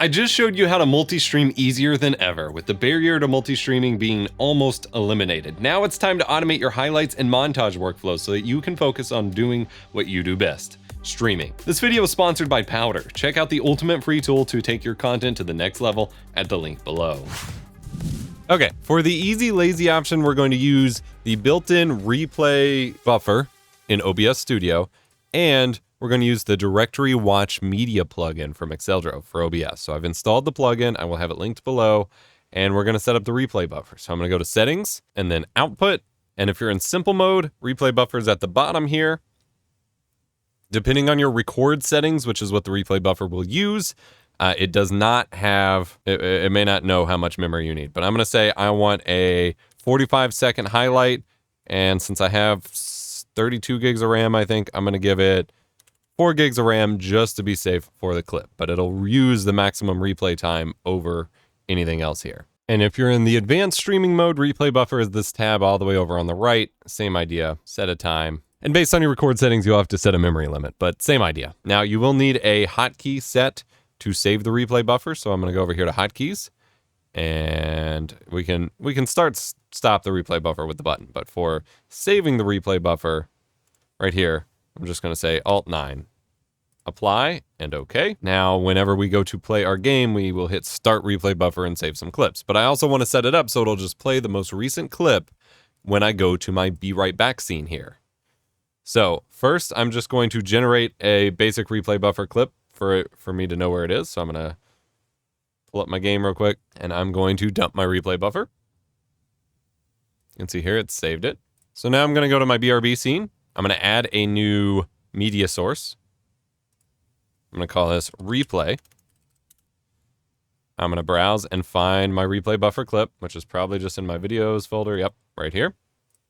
I just showed you how to multi-stream easier than ever, with the barrier to multi-streaming being almost eliminated. Now it's time to automate your highlights and montage workflows so that you can focus on doing what you do best: streaming. This video is sponsored by Powder. Check out the ultimate free tool to take your content to the next level at the link below. Okay, for the easy lazy option, we're going to use the built-in replay buffer in OBS Studio, and we're going to use the Directory Watch Media plugin from Exceldro for OBS. So I've installed the plugin. I will have it linked below, and we're going to set up the replay buffer. So I'm going to go to Settings and then Output. And if you're in simple mode, replay buffer is at the bottom here. Depending on your record settings, which is what the replay buffer will use, it does not have, it may not know how much memory you need. But I'm going to say I want a 45-second highlight. And since I have 32 gigs of RAM, I think I'm going to give it 4 gigs of RAM just to be safe for the clip, but it'll use the maximum replay time over anything else here. And if you're in the advanced streaming mode, replay buffer is this tab all the way over on the right. Same idea, set a time. And based on your record settings, you'll have to set a memory limit, but same idea. Now you will need a hotkey set to save the replay buffer. So I'm going to go over here to hotkeys, and we can stop the replay buffer with the button. But for saving the replay buffer right here, I'm just going to say Alt-9, apply, and OK. Now, whenever we go to play our game, we will hit Start Replay Buffer and save some clips. But I also want to set it up so it'll just play the most recent clip when I go to my Be Right Back scene here. So first, I'm just going to generate a basic replay buffer clip for me to know where it is. So I'm going to pull up my game real quick, and I'm going to dump my replay buffer. You can see here it's saved it. So now I'm going to go to my BRB scene. I'm going to add a new media source. I'm going to call this replay. I'm going to browse and find my replay buffer clip, which is probably just in my videos folder. Yep, right here.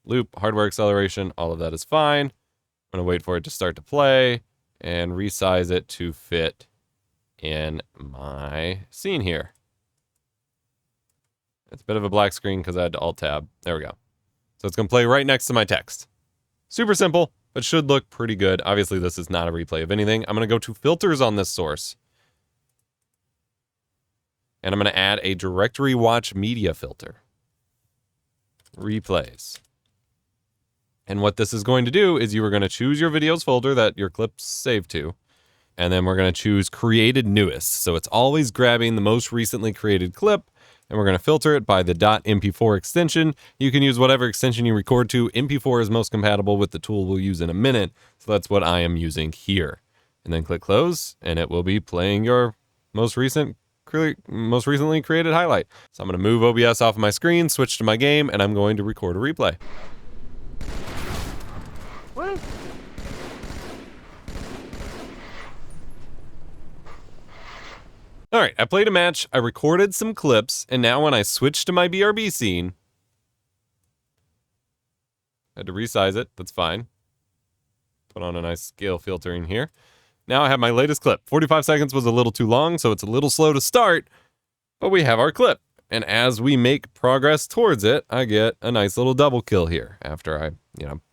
Loop, hardware acceleration, all of that is fine. I'm going to wait for it to start to play and resize it to fit in my scene here. It's a bit of a black screen because I had to Alt-Tab. There we go. So it's going to play right next to my text. Super simple, but should look pretty good. Obviously, this is not a replay of anything. I'm going to go to filters on this source, and I'm going to add a Directory Watch Media filter. Replays. And what this is going to do is you are going to choose your videos folder that your clip's saved to, and then we're going to choose Created Newest. So it's always grabbing the most recently created clip, and we're going to filter it by the .mp4 extension. You can use whatever extension you record to. MP4 is most compatible with the tool we'll use in a minute, so that's what I am using here. And then click close, and it will be playing your most recently created highlight. So I'm going to move OBS off of my screen, switch to my game, and I'm going to record a replay. Woo! All right, I played a match, I recorded some clips, and now when I switch to my BRB scene, I had to resize it, that's fine. Put on a nice scale filtering here. Now I have my latest clip. 45 seconds was a little too long, so it's a little slow to start, but we have our clip. And as we make progress towards it, I get a nice little double kill here after I,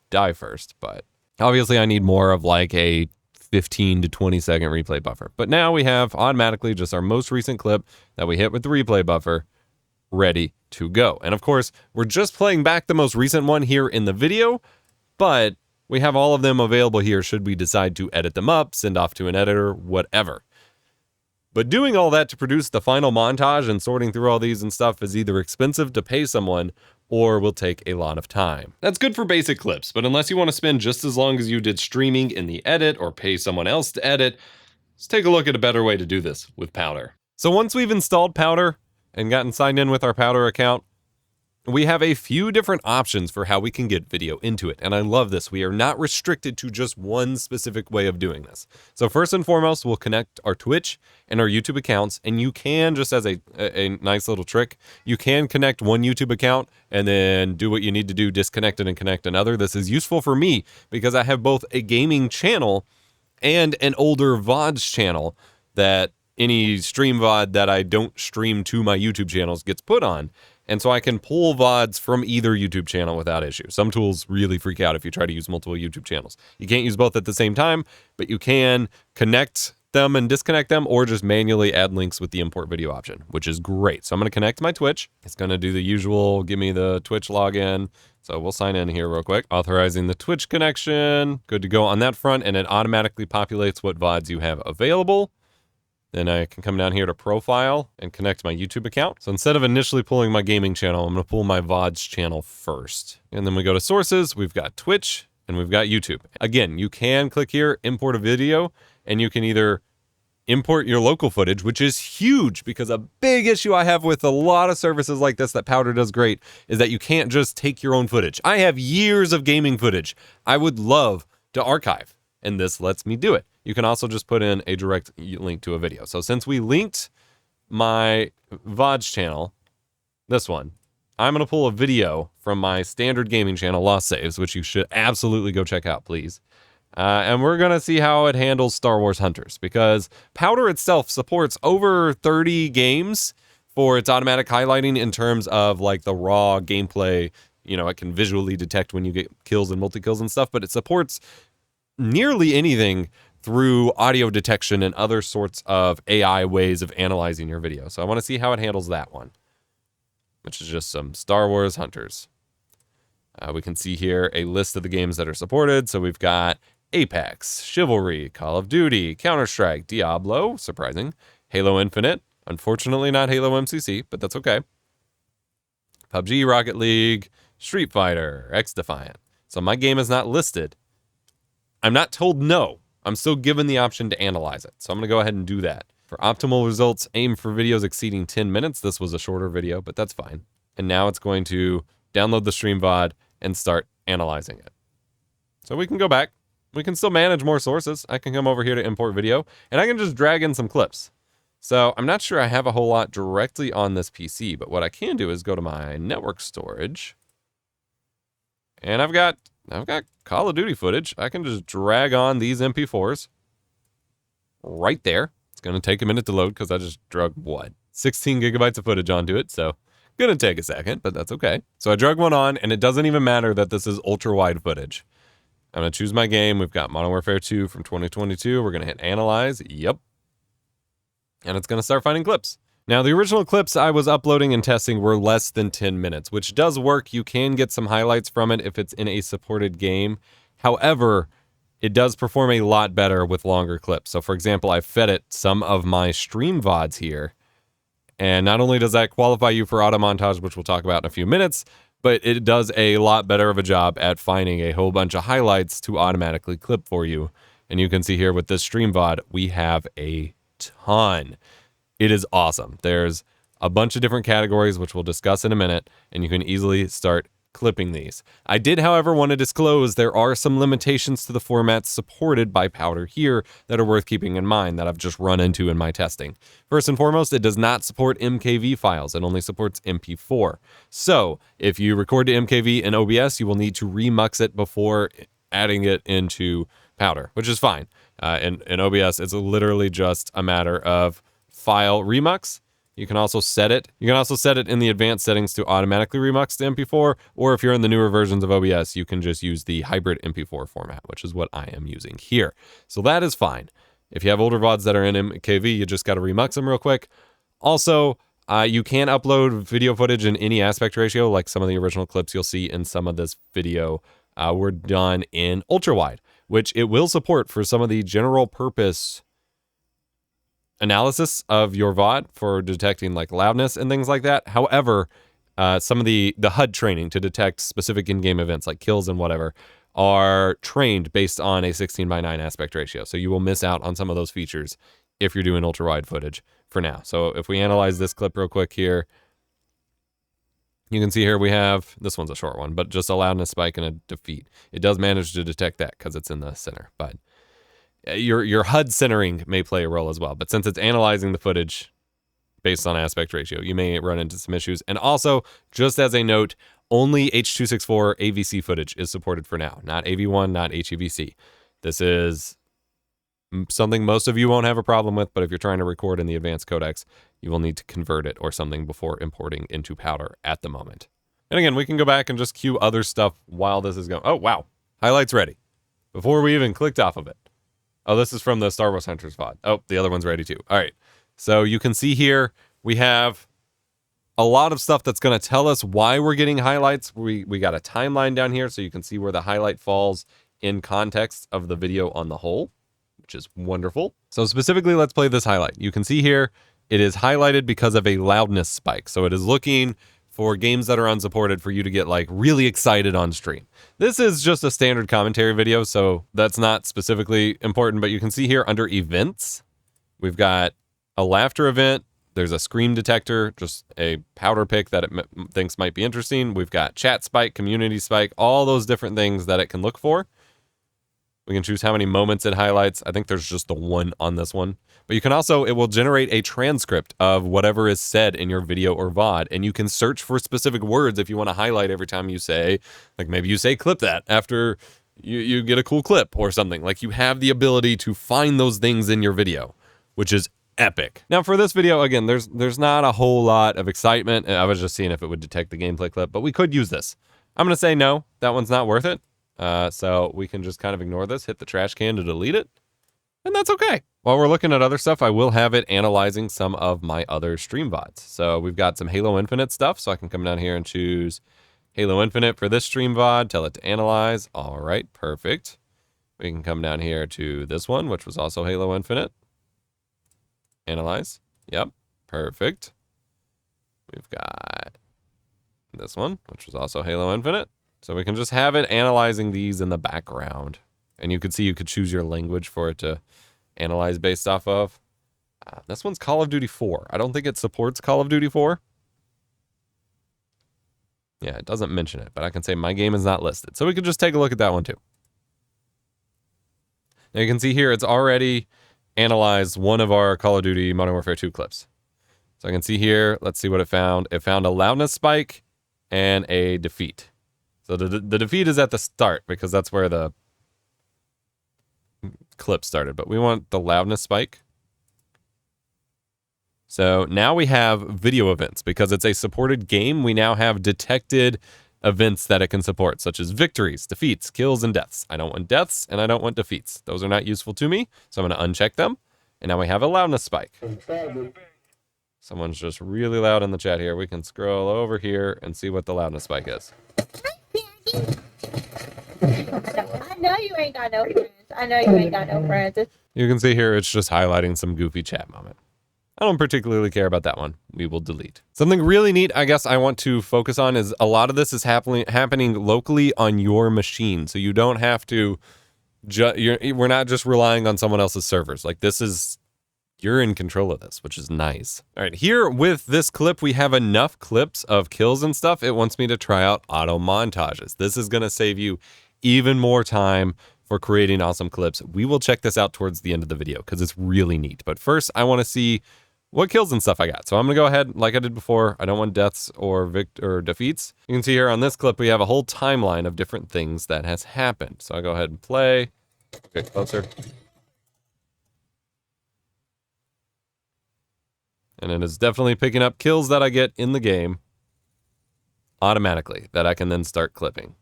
die first. But obviously I need more of like a 15 to 20 second replay buffer. But now we have automatically just our most recent clip that we hit with the replay buffer ready to go. And of course, we're just playing back the most recent one here in the video, but we have all of them available here should we decide to edit them up, send off to an editor, whatever. But doing all that to produce the final montage and sorting through all these and stuff is either expensive to pay someone or will take a lot of time. That's good for basic clips, but unless you want to spend just as long as you did streaming in the edit or pay someone else to edit, let's take a look at a better way to do this with Powder. So once we've installed Powder and gotten signed in with our Powder account, we have a few different options for how we can get video into it. And I love this. We are not restricted to just one specific way of doing this. So first and foremost, we'll connect our Twitch and our YouTube accounts. And you can, just as a nice little trick, you can connect one YouTube account and then do what you need to do, disconnect it and connect another. This is useful for me because I have both a gaming channel and an older VODs channel that any stream VOD that I don't stream to my YouTube channels gets put on. And so I can pull VODs from either YouTube channel without issue. Some tools really freak out if you try to use multiple YouTube channels. You can't use both at the same time, but you can connect them and disconnect them, or just manually add links with the import video option, which is great. So I'm going to connect to my Twitch. It's going to do the usual, give me the Twitch login. So we'll sign in here real quick. Authorizing the Twitch connection. Good to go on that front, and it automatically populates what VODs you have available. Then I can come down here to profile and connect my YouTube account. So instead of initially pulling my gaming channel, I'm going to pull my VODs channel first. And then we go to sources. We've got Twitch and we've got YouTube. Again, you can click here, import a video, and you can either import your local footage, which is huge, because a big issue I have with a lot of services like this that Powder does great is that you can't just take your own footage. I have years of gaming footage I would love to archive, and this lets me do it. You can also just put in a direct link to a video. So since we linked my VODs channel, this one, I'm going to pull a video from my standard gaming channel, Lost Saves, which you should absolutely go check out, please. And we're going to see how it handles Star Wars Hunters, because Powder itself supports over 30 games for its automatic highlighting in terms of like the raw gameplay. You know, it can visually detect when you get kills and multi-kills and stuff, but it supports nearly anything through audio detection and other sorts of AI ways of analyzing your video. So I want to see how it handles that one, which is just some Star Wars Hunters. We can see here a list of the games that are supported. So we've got Apex, Chivalry, Call of Duty, Counter-Strike, Diablo, surprising, Halo Infinite, unfortunately not Halo MCC, but that's okay, PUBG, Rocket League, Street Fighter, XDefiant. So my game is not listed. I'm not told no. I'm still given the option to analyze it. So I'm going to go ahead and do that. For optimal results, aim for videos exceeding 10 minutes. This was a shorter video, but that's fine. And now it's going to download the stream VOD and start analyzing it. So we can go back. We can still manage more sources. I can come over here to import video, and I can just drag in some clips. So I'm not sure I have a whole lot directly on this PC, but what I can do is go to my network storage. And I've got Call of Duty footage. I can just drag on these MP4s right there. It's going to take a minute to load because I just drug, 16 gigabytes of footage onto it. So going to take a second, but that's okay. So I drug one on, and it doesn't even matter that this is ultra wide footage. I'm going to choose my game. We've got Modern Warfare 2 from 2022. We're going to hit analyze. Yep. And it's going to start finding clips. Now, the original clips I was uploading and testing were less than 10 minutes, which does work. You can get some highlights from it if it's in a supported game. However, it does perform a lot better with longer clips. So, for example, I fed it some of my stream VODs here. And not only does that qualify you for auto montage, which we'll talk about in a few minutes, but it does a lot better of a job at finding a whole bunch of highlights to automatically clip for you. And you can see here with this stream VOD, we have a ton. It is awesome. There's a bunch of different categories, which we'll discuss in a minute, and you can easily start clipping these. I did, however, want to disclose there are some limitations to the formats supported by Powder here that are worth keeping in mind that I've just run into in my testing. First and foremost, it does not support MKV files. It only supports MP4. So if you record to MKV in OBS, you will need to remux it before adding it into Powder, which is fine. In OBS, it's literally just a matter of file remux. You can also set it. You can also set it in the advanced settings to automatically remux to MP4, or if you're in the newer versions of OBS, you can just use the hybrid MP4 format, which is what I am using here. So that is fine. If you have older VODs that are in MKV, you just got to remux them real quick. Also, you can upload video footage in any aspect ratio, like some of the original clips you'll see in some of this video were done in ultra wide, which it will support for some of the general purpose analysis of your VOD for detecting like loudness and things like that. However, some of the HUD training to detect specific in-game events like kills and whatever are trained based on a 16:9 aspect ratio. So you will miss out on some of those features if you're doing ultra-wide footage for now. So if we analyze this clip real quick here, you can see here we have, this one's a short one, but just a loudness spike and a defeat. It does manage to detect that because it's in the center, but your HUD centering may play a role as well. But since it's analyzing the footage based on aspect ratio, you may run into some issues. And also, just as a note, only H.264 AVC footage is supported for now, not AV1, not HEVC. This is something most of you won't have a problem with, but if you're trying to record in the advanced codecs, you will need to convert it or something before importing into Powder at the moment. And again, we can go back and just queue other stuff while this is going. Oh, wow. Highlights ready. Before we even clicked off of it. Oh, this is from the Star Wars Hunters VOD. Oh, the other one's ready too. All right. So you can see here, we have a lot of stuff that's going to tell us why we're getting highlights. We got a timeline down here so you can see where the highlight falls in context of the video on the whole, which is wonderful. So specifically, let's play this highlight. You can see here, it is highlighted because of a loudness spike. So it is looking for games that are unsupported for you to get like really excited on stream. This is just a standard commentary video, so that's not specifically important, but you can see here under events, we've got a laughter event. There's a scream detector, just a powder pick that it thinks might be interesting. We've got chat spike, community spike, all those different things that it can look for. We can choose how many moments it highlights. I think there's just the one on this one. But you can also, it will generate a transcript of whatever is said in your video or VOD, and you can search for specific words if you want to highlight every time you say, like maybe you say clip that after you get a cool clip or something. Like you have the ability to find those things in your video, which is epic. Now for this video, again, there's not a whole lot of excitement. I was just seeing if it would detect the gameplay clip, but we could use this. I'm going to say no, that one's not worth it. So we can just kind of ignore this, hit the trash can to delete it, and that's okay. While we're looking at other stuff, I will have it analyzing some of my other stream VODs. So we've got some Halo Infinite stuff, so I can come down here and choose Halo Infinite for this stream VOD, tell it to analyze. All right, perfect. We can come down here to this one, which was also Halo Infinite. Analyze. Yep, perfect. We've got this one, which was also Halo Infinite. So we can just have it analyzing these in the background. And you could see you could choose your language for it to analyze based off of. This one's Call of Duty 4. I don't think it supports Call of Duty 4. Yeah, it doesn't mention it, but I can say my game is not listed. So we could just take a look at that one too. Now you can see here it's already analyzed one of our Call of Duty Modern Warfare 2 clips. So I can see here, let's see what it found. It found a loudness spike and a defeat. So the defeat is at the start because that's where the clip started, but we want the loudness spike. So now we have video events because it's a supported game. We now have detected events that it can support, such as victories, defeats, kills, and deaths. I don't want deaths and I don't want defeats. Those are not useful to me, so I'm going to uncheck them. And now we have a loudness spike. Someone's just really loud in the chat here. We can scroll over here and see what the loudness spike is. I know you ain't got no friends. I know you ain't got no friends. You can see here it's just highlighting some goofy chat moment. I don't particularly care about that one. We will delete. Something really neat I guess I want to focus on is a lot of this is happening locally on your machine. So you don't have to, we're not just relying on someone else's servers. Like this is, you're in control of this, which is nice. All right, here with this clip, we have enough clips of kills and stuff. It wants me to try out auto montages. This is gonna save you even more time for creating awesome clips. We will check this out towards the end of the video because it's really neat. But first, I want to see what kills and stuff I got. So I'm going to go ahead, like I did before. I don't want deaths or defeats. You can see here on this clip, we have a whole timeline of different things that has happened. So I'll go ahead and play. Get closer. And it is definitely picking up kills that I get in the game automatically that I can then start clipping.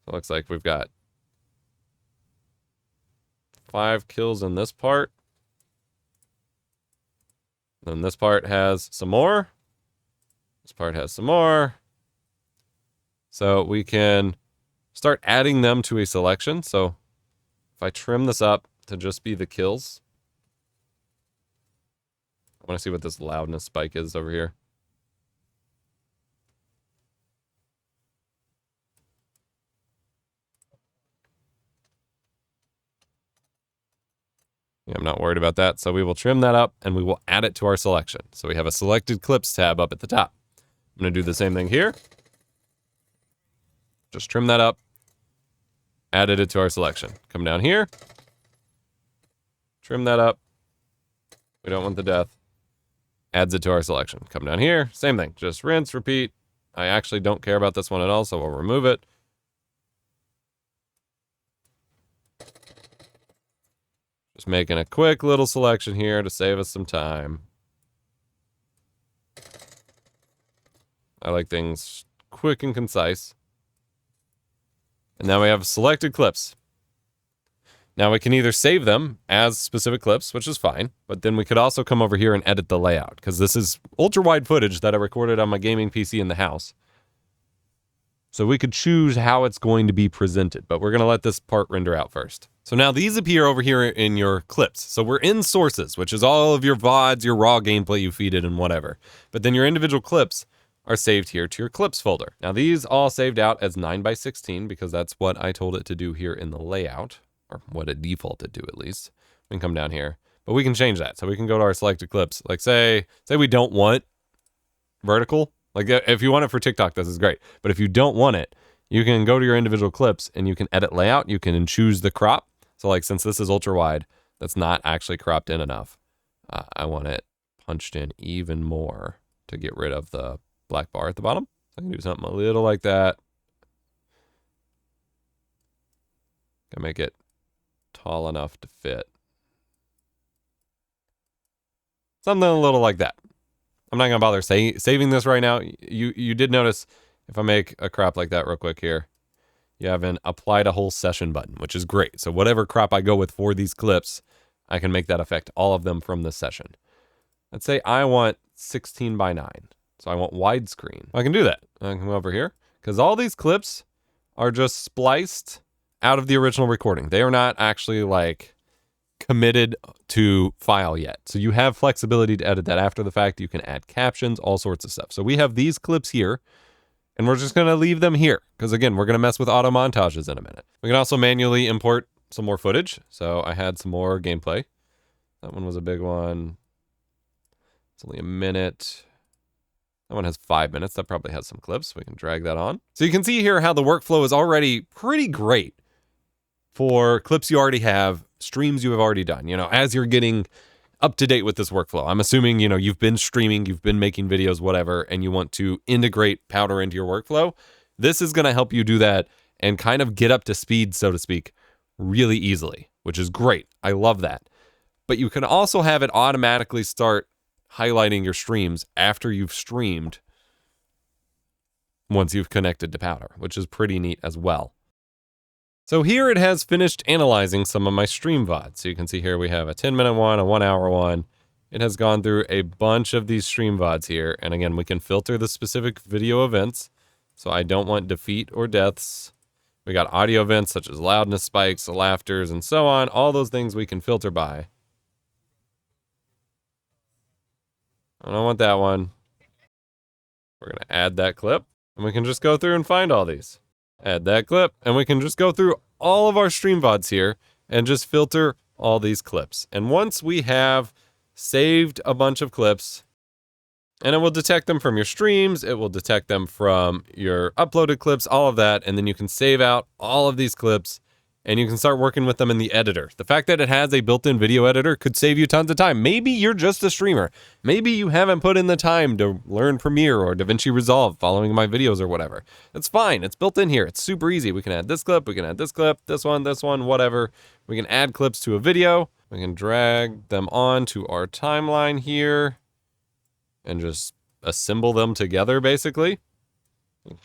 So it looks like we've got 5 kills in this part. Then this part has some more. This part has some more. So we can start adding them to a selection. So if I trim this up to just be the kills. I want to see what this loudness spike is over here. Yeah, I'm not worried about that. So we will trim that up and we will add it to our selection. So we have a selected clips tab up at the top. I'm going to do the same thing here. Just trim that up. Added it to our selection. Come down here. Trim that up. We don't want the death. Adds it to our selection. Come down here. Same thing. Just rinse, repeat. I actually don't care about this one at all, so we'll remove it. Just making a quick little selection here to save us some time. I like things quick and concise. And now we have selected clips. Now we can either save them as specific clips, which is fine, but then we could also come over here and edit the layout, because this is ultra wide footage that I recorded on my gaming PC in the house. So we could choose how it's going to be presented, but we're going to let this part render out first. So now these appear over here in your clips. So we're in sources, which is all of your VODs, your raw gameplay you feed it and whatever. But then your individual clips are saved here to your clips folder. Now these all saved out as 9:16 because that's what I told it to do here in the layout, or what it defaulted to at least. We can come down here, but we can change that. So we can go to our selected clips. Like say we don't want vertical. Like if you want it for TikTok, this is great. But if you don't want it, you can go to your individual clips and you can edit layout. You can choose the crop. So like since this is ultra wide, that's not actually cropped in enough. I want it punched in even more to get rid of the black bar at the bottom. So I can do something a little like that. Can make it tall enough to fit. Something a little like that. I'm not going to bother saving this right now. You did notice if I make a crop like that real quick here, you have an apply to whole session button, which is great. So whatever crop I go with for these clips, I can make that affect all of them from this session. Let's say I want 16:9. So I want widescreen. I can do that. I can come over here because all these clips are just spliced out of the original recording. They are not actually like committed to file yet. So you have flexibility to edit that after the fact. You can add captions, all sorts of stuff. So we have these clips here and we're just going to leave them here because again, we're going to mess with auto montages in a minute. We can also manually import some more footage. So I had some more gameplay. That one was a big one. It's only a minute. That one has 5 minutes. That probably has some clips. We can drag that on. So you can see here how the workflow is already pretty great for clips you already have, streams you have already done, as you're getting up to date with this workflow. I'm assuming, you've been streaming, you've been making videos, whatever, and you want to integrate Powder into your workflow. This is going to help you do that and kind of get up to speed, so to speak, really easily, which is great. I love that. But you can also have it automatically start highlighting your streams after you've streamed once you've connected to Powder, which is pretty neat as well. So here it has finished analyzing some of my stream VODs. So you can see here we have a 10-minute one, a 1-hour one. It has gone through a bunch of these stream VODs here. And again, we can filter the specific video events. So I don't want defeat or deaths. We got audio events such as loudness spikes, laughters, and so on. All those things we can filter by. I don't want that one. We're going to add that clip. And we can just go through and find all these. Add that clip, and we can just go through all of our stream VODs here and just filter all these clips. And once we have saved a bunch of clips, and it will detect them from your streams, it will detect them from your uploaded clips, all of that, and then you can save out all of these clips and you can start working with them in the editor. The fact that it has a built-in video editor could save you tons of time. Maybe you're just a streamer. Maybe you haven't put in the time to learn Premiere or DaVinci Resolve following my videos or whatever. That's fine. It's built in here. It's super easy. We can add this clip. We can add this clip, this one, whatever. We can add clips to a video. We can drag them on to our timeline here and just assemble them together, basically.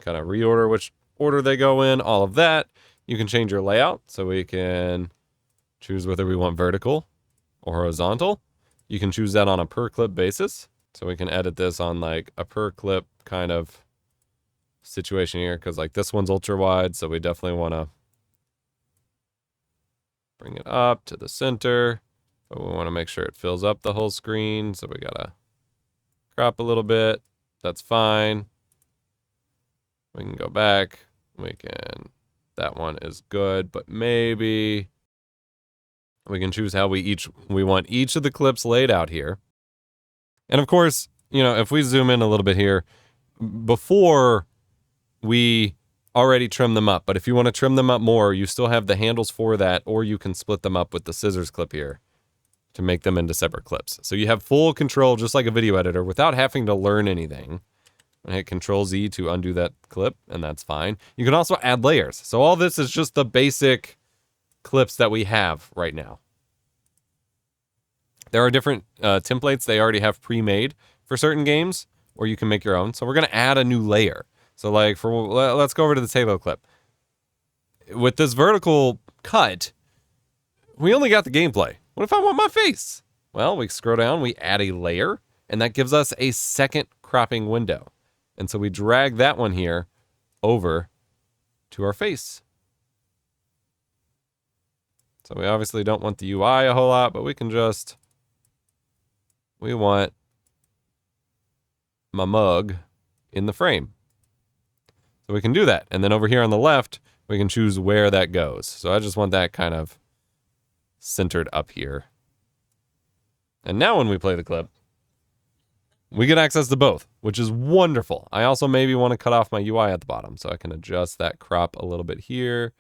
Kind of reorder which order they go in, all of that. You can change your layout, so we can choose whether we want vertical or horizontal. You can choose that on a per clip basis. So we can edit this on like a per clip kind of situation here, because like this one's ultra wide, so we definitely want to bring it up to the center, but we want to make sure it fills up the whole screen. So we gotta crop a little bit. That's fine. We can go back. We can... That one is good, but maybe we can choose how we want each of the clips laid out here. And of course, if we zoom in a little bit here, before we already trim them up, but if you want to trim them up more, you still have the handles for that, or you can split them up with the scissors clip here to make them into separate clips. So you have full control, just like a video editor, without having to learn anything. I hit Control-Z to undo that clip, and that's fine. You can also add layers. So all this is just the basic clips that we have right now. There are different templates they already have pre-made for certain games, or you can make your own. So we're going to add a new layer. So like, let's go over to the Halo clip. With this vertical cut, we only got the gameplay. What if I want my face? Well, we scroll down, we add a layer, and that gives us a second cropping window. And so we drag that one here over to our face. So we obviously don't want the UI a whole lot, but we can just, we want my mug in the frame. So we can do that. And then over here on the left, we can choose where that goes. So I just want that kind of centered up here. And now when we play the clip, we get access to both, which is wonderful. I also maybe want to cut off my UI at the bottom, so I can adjust that crop a little bit here,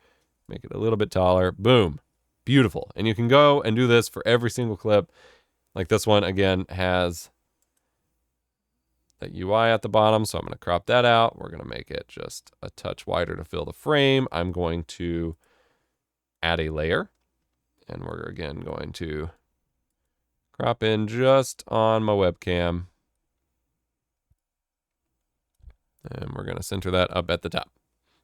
make it a little bit taller. Boom. Beautiful. And you can go and do this for every single clip. Like this one, again, has that UI at the bottom, so I'm going to crop that out. We're going to make it just a touch wider to fill the frame. I'm going to add a layer, and we're again going to crop in just on my webcam. And we're going to center that up at the top.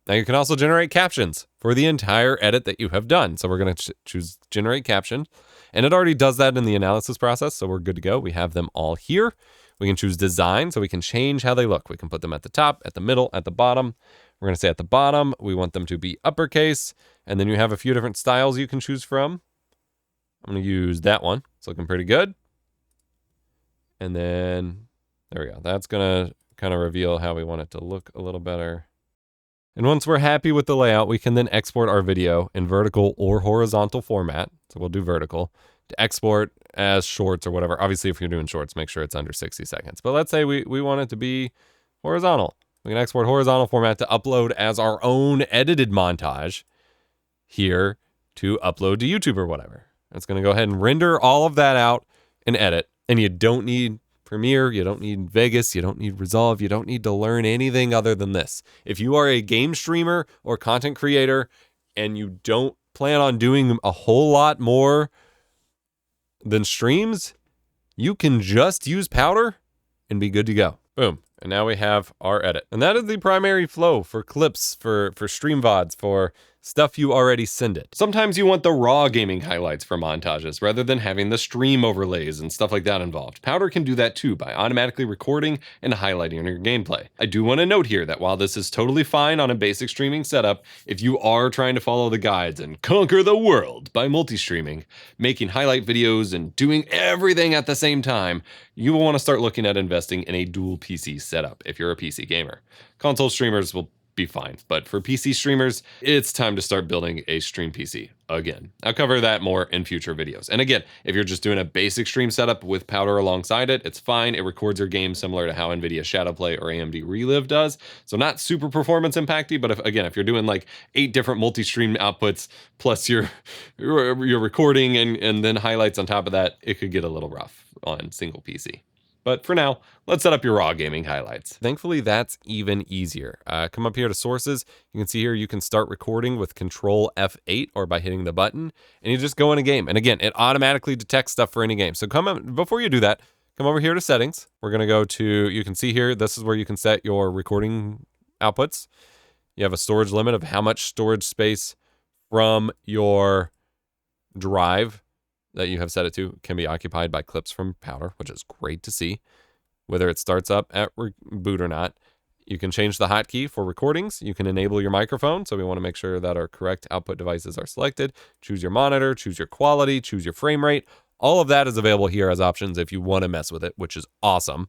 Now you can also generate captions for the entire edit that you have done. So we're going to choose generate caption, and it already does that in the analysis process. So we're good to go. We have them all here. We can choose design, so we can change how they look. We can put them at the top, at the middle, at the bottom. We're going to say at the bottom, we want them to be uppercase, and then you have a few different styles you can choose from. I'm going to use that one. It's looking pretty good. And then there we go. That's going to kind of reveal how we want it to look a little better. And once we're happy with the layout, we can then export our video in vertical or horizontal format. So we'll do vertical to export as shorts or whatever. Obviously, if you're doing shorts, make sure it's under 60 seconds. But let's say we want it to be horizontal. We can export horizontal format to upload as our own edited montage here to upload to YouTube or whatever. It's going to go ahead and render all of that out and edit. And you don't need Premiere, you don't need Vegas, you don't need Resolve, you don't need to learn anything other than this. If you are a game streamer or content creator and you don't plan on doing a whole lot more than streams, you can just use Powder and be good to go. Boom. And now we have our edit. And that is the primary flow for clips, for stream VODs, for stuff you already send it. Sometimes you want the raw gaming highlights for montages rather than having the stream overlays and stuff like that involved. Powder can do that too by automatically recording and highlighting your gameplay. I do want to note here that while this is totally fine on a basic streaming setup, if you are trying to follow the guides and conquer the world by multi-streaming, making highlight videos and doing everything at the same time, you will want to start looking at investing in a dual PC setup if you're a PC gamer. Console streamers will be fine, but for PC streamers, it's time to start building a stream PC again. I'll cover that more in future videos. And again, if you're just doing a basic stream setup with Powder alongside it, it's fine. It records your game similar to how NVIDIA Shadowplay or AMD Relive does. So not super performance impacty, but if you're doing like 8 different multi-stream outputs plus your recording and then highlights on top of that, it could get a little rough on single PC. But for now, let's set up your raw gaming highlights. Thankfully, that's even easier. Come up here to sources. You can see here you can start recording with Control F8 or by hitting the button, and you just go in a game. And again, it automatically detects stuff for any game. So before you do that, come over here to settings. We're going to go to, you can see here, this is where you can set your recording outputs. You have a storage limit of how much storage space from your drive that you have set it to can be occupied by clips from Powder, which is great to see. Whether it starts up at boot or not. You can change the hotkey for recordings. You can enable your microphone, so we want to make sure that our correct output devices are selected. Choose your monitor, choose your quality, choose your frame rate. All of that is available here as options if you want to mess with it, which is awesome.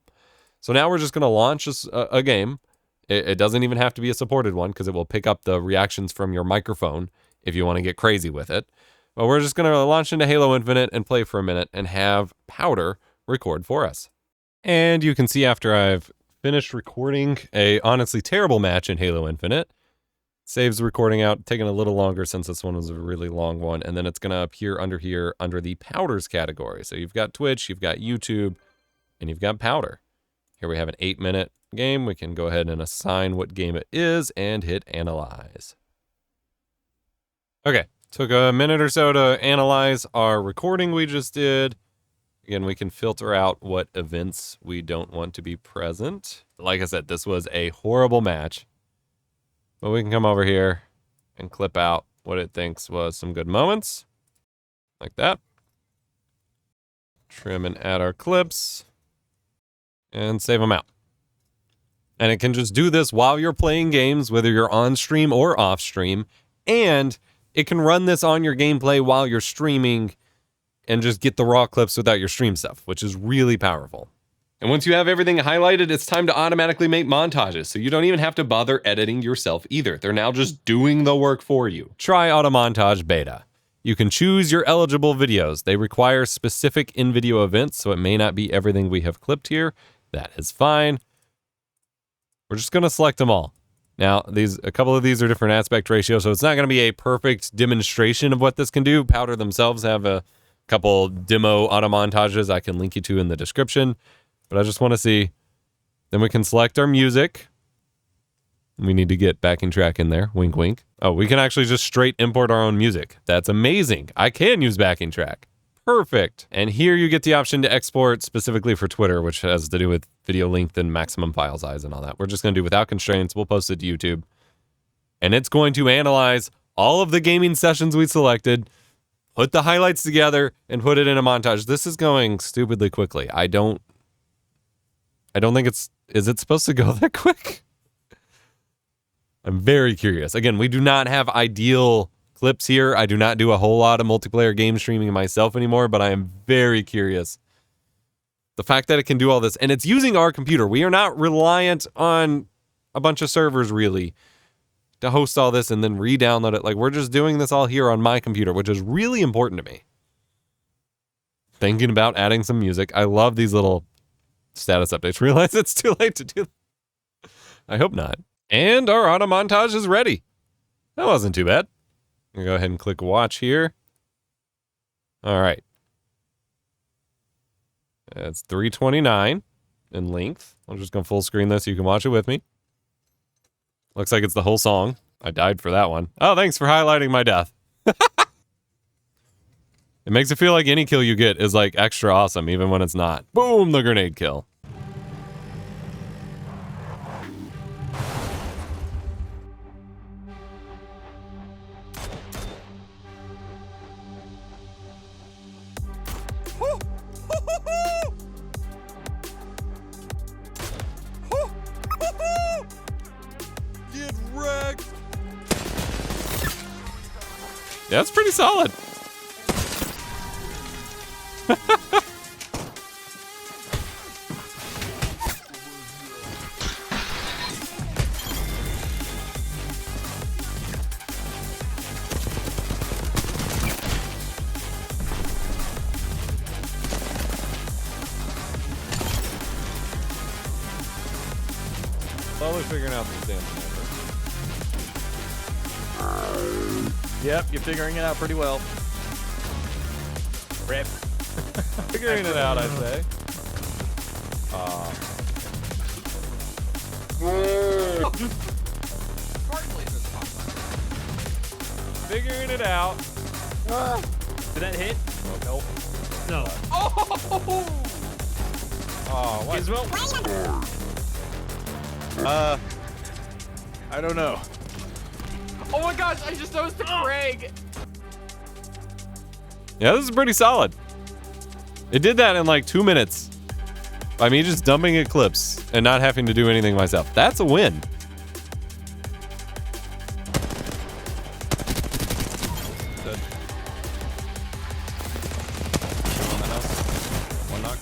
So now we're just going to launch a game. It doesn't even have to be a supported one because it will pick up the reactions from your microphone if you want to get crazy with it. But we're just going to launch into Halo Infinite and play for a minute and have Powder record for us. And you can see after I've finished recording a honestly terrible match in Halo Infinite, saves the recording out, taking a little longer since this one was a really long one, and then it's going to appear under here under the Powders category. So you've got Twitch, you've got YouTube, and you've got Powder. Here we have an 8-minute game. We can go ahead and assign what game it is and hit Analyze. Okay. Took a minute or so to analyze our recording we just did. Again, we can filter out what events we don't want to be present. Like I said, this was a horrible match. But we can come over here and clip out what it thinks was some good moments. like that. Trim and add our clips and save them out. And it can just do this while you're playing games, whether you're on stream or off stream. And it can run this on your gameplay while you're streaming and just get the raw clips without your stream stuff, which is really powerful. And once you have everything highlighted, it's time to automatically make montages, so you don't even have to bother editing yourself either. They're now just doing the work for you. Try Automontage Beta. You can choose your eligible videos. They require specific in-video events, so it may not be everything we have clipped here. That is fine. We're just going to select them all. Now, a couple of these are different aspect ratios, so it's not going to be a perfect demonstration of what this can do. Powder themselves have a couple demo auto montages I can link you to in the description, but I just want to see. Then we can select our music. We need to get backing track in there. Wink, wink. Oh, we can actually just straight import our own music. That's amazing. I can use backing track. Perfect. And here you get the option to export specifically for Twitter, which has to do with video length and maximum file size and all that. We're just going to do without constraints. We'll post it to YouTube. And it's going to analyze all of the gaming sessions we selected, put the highlights together, and put it in a montage. This is going stupidly quickly. I don't think is it supposed to go that quick? I'm very curious. Again, we do not have ideal clips here. I do not do a whole lot of multiplayer game streaming myself anymore, but I am very curious. The fact that it can do all this, and it's using our computer. We are not reliant on a bunch of servers, really, to host all this and then re-download it. Like, we're just doing this all here on my computer, which is really important to me. Thinking about adding some music. I love these little status updates. Realize it's too late to do that. I hope not. And our auto montage is ready. That wasn't too bad. I'm gonna go ahead and click watch here. All right. It's 3:29 in length. I'm just gonna full screen this so you can watch it with me. Looks like it's the whole song. I died for that one. Oh, thanks for highlighting my death. It makes it feel like any kill you get is like extra awesome, even when it's not. Boom, the grenade kill. Get wrecked. Yeah, that's pretty solid. Slowly figuring out the damage. Yep, you're figuring it out pretty well. Rip. Figuring it out, I'd say. Figuring it out. Did that hit? Nope. No. Oh, what? Gizmo? I don't know. Oh my gosh, I just noticed the Craig. Yeah, this is pretty solid. It did that in like 2 minutes. By me just dumping it clips and not having to do anything myself. That's a win. Dead. On the house. One knock.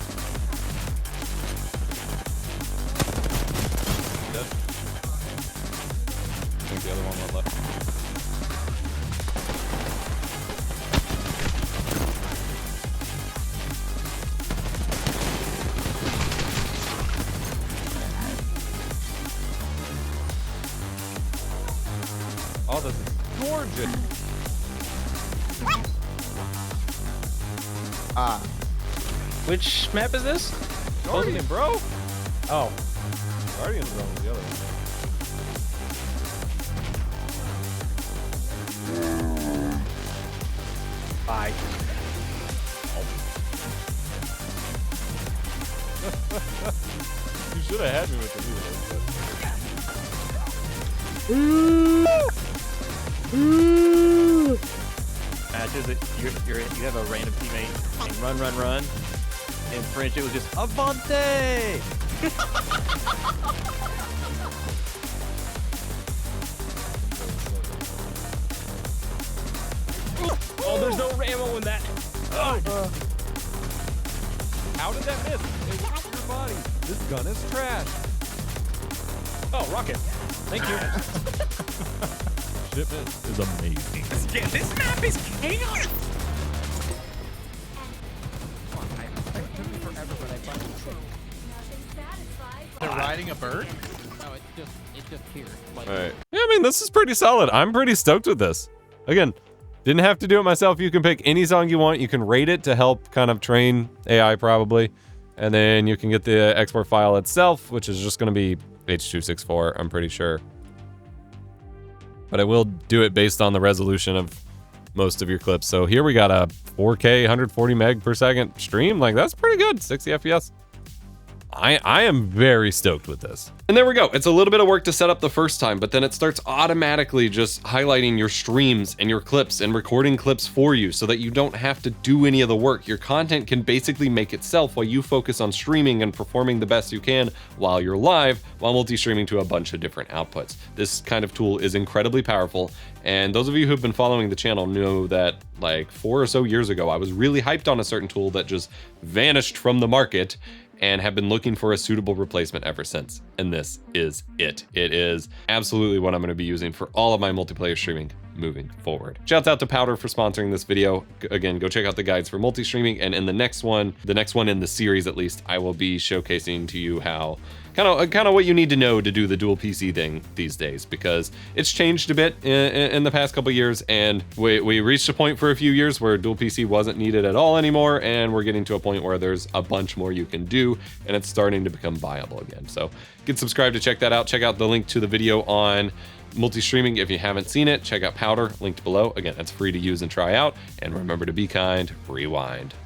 Dead. I think the other one went left. Oh, this is gorgeous. Which map is this? Guardian, bro. Oh. Guardian's wrong with the other one. Bye. You should have had me with the needle. Magic. is that you have a random teammate and run. In French, it was just Avante. Oh, there's no ammo in that. How did that miss? It was your body. This gun is trash. Oh, rocket. Thank you. Shipment is amazing. This map is chaos. They're riding a bird? No, it just here. Like, All right. Yeah, I mean, this is pretty solid. I'm pretty stoked with this. Again, didn't have to do it myself. You can pick any song you want. You can rate it to help kind of train AI probably. And then you can get the export file itself, which is just going to be H.264, I'm pretty sure. But I will do it based on the resolution of most of your clips. So here we got a 4K 140 meg per second stream. Like, that's pretty good. 60 FPS. I am very stoked with this. And there we go. It's a little bit of work to set up the first time, but then it starts automatically just highlighting your streams and your clips and recording clips for you so that you don't have to do any of the work. Your content can basically make itself while you focus on streaming and performing the best you can while you're live, while multi-streaming to a bunch of different outputs. This kind of tool is incredibly powerful. And those of you who've been following the channel know that like 4 or so years ago, I was really hyped on a certain tool that just vanished from the market and have been looking for a suitable replacement ever since. And this is it. It is absolutely what I'm going to be using for all of my multiplayer streaming moving forward. Shouts out to Powder for sponsoring this video. Again, go check out the guides for multi-streaming. And in the next one in the series at least, I will be showcasing to you how kind of what you need to know to do the dual PC thing these days, because it's changed a bit in the past couple years, and we reached a point for a few years where dual PC wasn't needed at all anymore, and we're getting to a point where there's a bunch more you can do, and it's starting to become viable again. So get subscribed to check that out. Check out the link to the video on multi-streaming if you haven't seen it. Check out Powder, linked below. Again, it's free to use and try out, and remember to be kind, rewind.